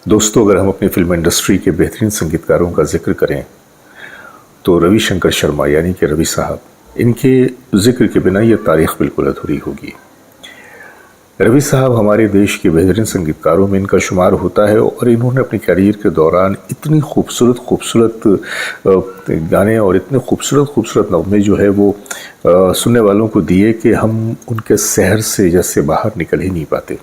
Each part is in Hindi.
दोस्तों, अगर हम अपनी फिल्म इंडस्ट्री के बेहतरीन संगीतकारों का जिक्र करें तो रविशंकर शर्मा यानी कि रवि साहब, इनके जिक्र के बिना यह तारीख बिल्कुल अधूरी होगी। रवि साहब हमारे देश के बेहतरीन संगीतकारों में इनका शुमार होता है और इन्होंने अपनी करियर के दौरान इतनी खूबसूरत गाने और इतने खूबसूरत नगमे जो है वो सुनने वालों को दिए कि हम उनके सहर से जैसे बाहर निकल ही नहीं पाते।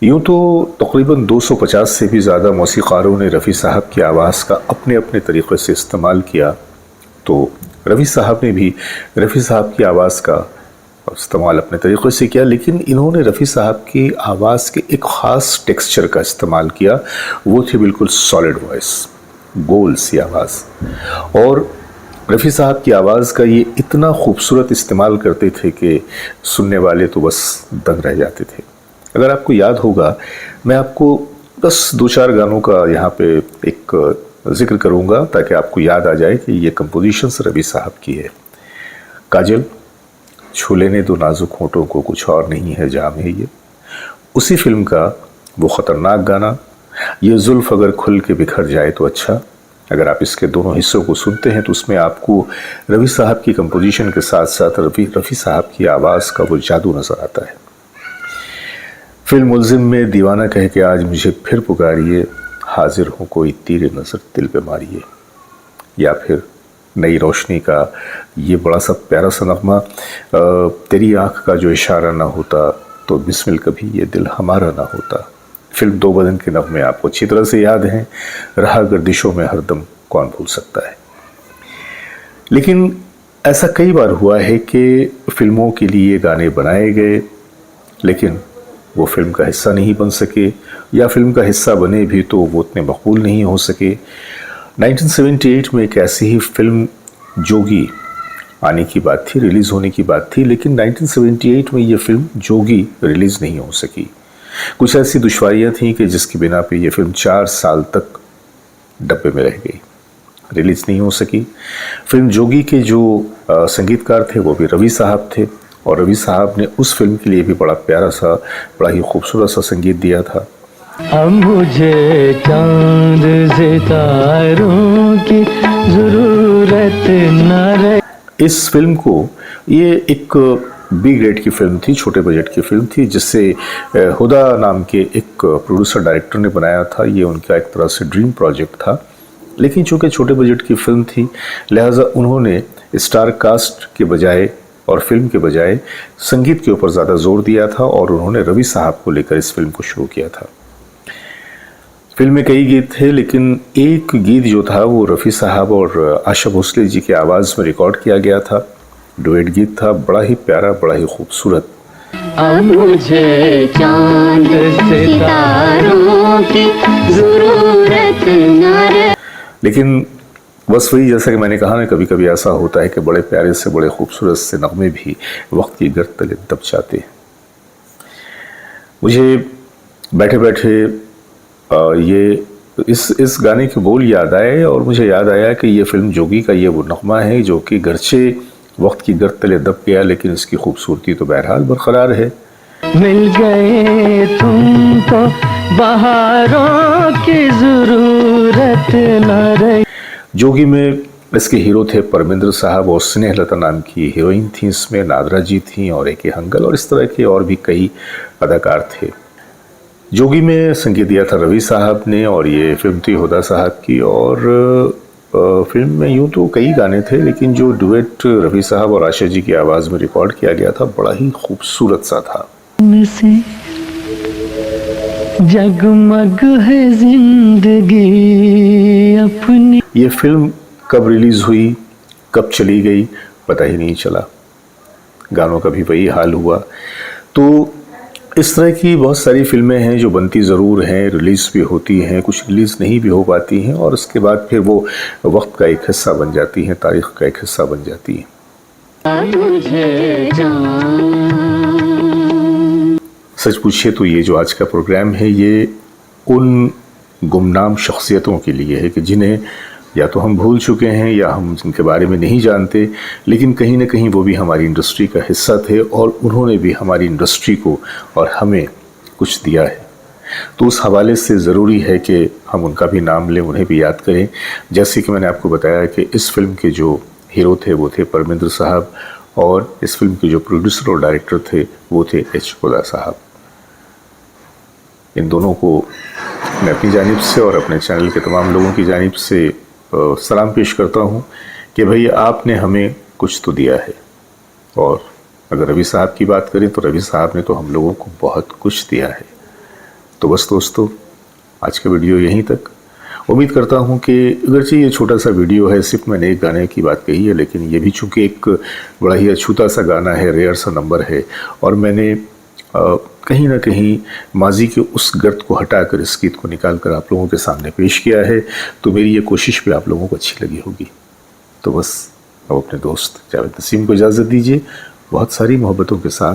यूँ तो तकरीबन 250 से भी ज़्यादा मौसीक़ारों ने रफ़ी साहब की आवाज़ का अपने अपने तरीक़े से इस्तेमाल किया, तो रवि साहब ने भी रफ़ी साहब की आवाज़ का इस्तेमाल अपने तरीक़े से किया, लेकिन इन्होंने रफ़ी साहब की आवाज़ के एक ख़ास टेक्सचर का इस्तेमाल किया। वो थी बिल्कुल सॉलिड वॉइस, गोल सी आवाज़। और रफ़ी साहब की आवाज़ का ये इतना खूबसूरत इस्तेमाल करते थे कि सुनने वाले तो बस दंग रह जाते थे। अगर आपको याद होगा, मैं आपको बस 2-4 गानों का यहाँ पे एक जिक्र करूँगा ताकि आपको याद आ जाए कि ये कंपोजिशंस रवि साहब की है। काजल, छू लेने दो नाजुक होठों को, कुछ और नहीं है जाम है ये। उसी फिल्म का वो ख़तरनाक गाना, ये जुल्फ़ अगर खुल के बिखर जाए तो अच्छा। अगर आप इसके दोनों हिस्सों को सुनते हैं तो उसमें आपको रवि साहब की कंपोजिशन के साथ साथ रफ़ी साहब की आवाज़ का वो जादू नज़र आता है। फिल्म मुल्ज़िम में दीवाना कह के आज मुझे फिर पुकारिए, हाजिर हूँ कोई तीर नज़र दिल पे मारिए। या फिर नई रोशनी का ये बड़ा सा प्यारा सा नगमा, तेरी आँख का जो इशारा ना होता तो बिस्मिल कभी ये दिल हमारा ना होता। फिल्म दो बदन के नगमे आपको अच्छी तरह से याद हैं, रहा गर्दिशों में हरदम कौन भूल सकता है। लेकिन ऐसा कई बार हुआ है कि फिल्मों के लिए गाने बनाए गए लेकिन वो फिल्म का हिस्सा नहीं बन सके, या फिल्म का हिस्सा बने भी तो वो उतने मकबूल नहीं हो सके। 1978 में एक ऐसी ही फिल्म जोगी आने की बात थी, रिलीज़ होने की बात थी, लेकिन 1978 में ये फिल्म जोगी रिलीज़ नहीं हो सकी। कुछ ऐसी दुश्वारियाँ थीं कि जिसकी बिना पे ये फिल्म 4 साल तक डब्बे में रह गई, रिलीज़ नहीं हो सकी। फिल्म जोगी के जो संगीतकार थे वो भी रवि साहब थे, और रवि साहब ने उस फिल्म के लिए भी बड़ा प्यारा सा, बड़ा ही खूबसूरत सा संगीत दिया था। अब मुझे चांद सितारों की ज़रूरत न रही। इस फिल्म को, ये एक बी ग्रेड की फिल्म थी, छोटे बजट की फिल्म थी, जिससे हुदा नाम के एक प्रोड्यूसर डायरेक्टर ने बनाया था। ये उनका एक तरह से ड्रीम प्रोजेक्ट था, लेकिन चूँकि छोटे बजट की फिल्म थी लिहाजा उन्होंने स्टार कास्ट के बजाय और फिल्म के बजाय संगीत के ऊपर ज़्यादा जोर दिया था, और उन्होंने रवि साहब को लेकर इस फिल्म को शुरू किया था। फिल्म में कई गीत थे, लेकिन एक गीत जो था वो रफ़ी साहब और आशा भोसले जी की आवाज़ में रिकॉर्ड किया गया था। डुएट गीत था, बड़ा ही प्यारा, बड़ा ही खूबसूरत। अब मुझे चांद सितारों की ज़रूरत न रही। लेकिन बस वही, जैसा कि मैंने कहा ना, कभी कभी ऐसा होता है कि बड़े प्यारे से, बड़े खूबसूरत से नगमे भी वक्त की गर्द तले दब जाते हैं। मुझे बैठे बैठे ये इस गाने के बोल याद आए, और मुझे याद आया कि ये फिल्म जोगी का ये वो नगमा है जो कि गरचे वक्त की गर्द तले दब गया, लेकिन इसकी खूबसूरती तो बहरहाल बरकरार है। मिल गए तुमको बहारों की ज़रूरत न रही। जोगी में इसके हीरो थे परमिंदर साहब, और स्नेहलता नाम की हीरोइन थी इसमें, नादरा जी थी, और एक हंगल, और इस तरह के और भी कई अदाकार थे। जोगी में संगीत दिया था रवि साहब ने, और ये फिल्म थी हुदा साहब की। और फिल्म में यूँ तो कई गाने थे, लेकिन जो डुएट रवि साहब और आशा जी की आवाज़ में रिकॉर्ड किया गया था बड़ा ही खूबसूरत सा था। जगमग है जिंदगी अपनी। ये फिल्म कब रिलीज़ हुई, कब चली गई, पता ही नहीं चला। गानों का भी वही हाल हुआ। तो इस तरह की बहुत सारी फिल्में हैं जो बनती ज़रूर हैं, रिलीज़ भी होती हैं, कुछ रिलीज़ नहीं भी हो पाती हैं, और उसके बाद फिर वो वक्त का एक हिस्सा बन जाती हैं, तारीख़ का एक हिस्सा बन जाती हैं। सच पूछिए तो ये जो आज का प्रोग्राम है ये उन गुमनाम शख्सियतों के लिए है कि जिन्हें या तो हम भूल चुके हैं या हम जिनके बारे में नहीं जानते, लेकिन कहीं ना कहीं वो भी हमारी इंडस्ट्री का हिस्सा थे, और उन्होंने भी हमारी इंडस्ट्री को और हमें कुछ दिया है। तो उस हवाले से ज़रूरी है कि हम उनका भी नाम लें, उन्हें भी याद करें। जैसे कि मैंने आपको बताया कि इस फिल्म के जो हीरो थे वो थे परमिंदर साहब, और इस फिल्म के जो प्रोड्यूसर और डायरेक्टर थे वो थे एच खुदा साहब। इन दोनों को मैं अपनी जानिब से और अपने चैनल के तमाम लोगों की जानिब से सलाम पेश करता हूँ कि भाई आपने हमें कुछ तो दिया है। और अगर रवि साहब की बात करें तो रवि साहब ने तो हम लोगों को बहुत कुछ दिया है। तो बस दोस्तों, आज का वीडियो यहीं तक। उम्मीद करता हूँ कि अगरचे ये छोटा सा वीडियो है, सिर्फ मैंने एक गाने की बात कही है, लेकिन ये भी चूँकि एक बड़ा ही अछूता सा गाना है, रेयर सा नंबर है, और मैंने कहीं ना कहीं माजी के उस गर्द को हटाकर इस गीत को निकाल कर आप लोगों के सामने पेश किया है, तो मेरी ये कोशिश भी आप लोगों को अच्छी लगी होगी। तो बस अब अपने दोस्त जावेद नसीम को इजाज़त दीजिए, बहुत सारी मोहब्बतों के साथ।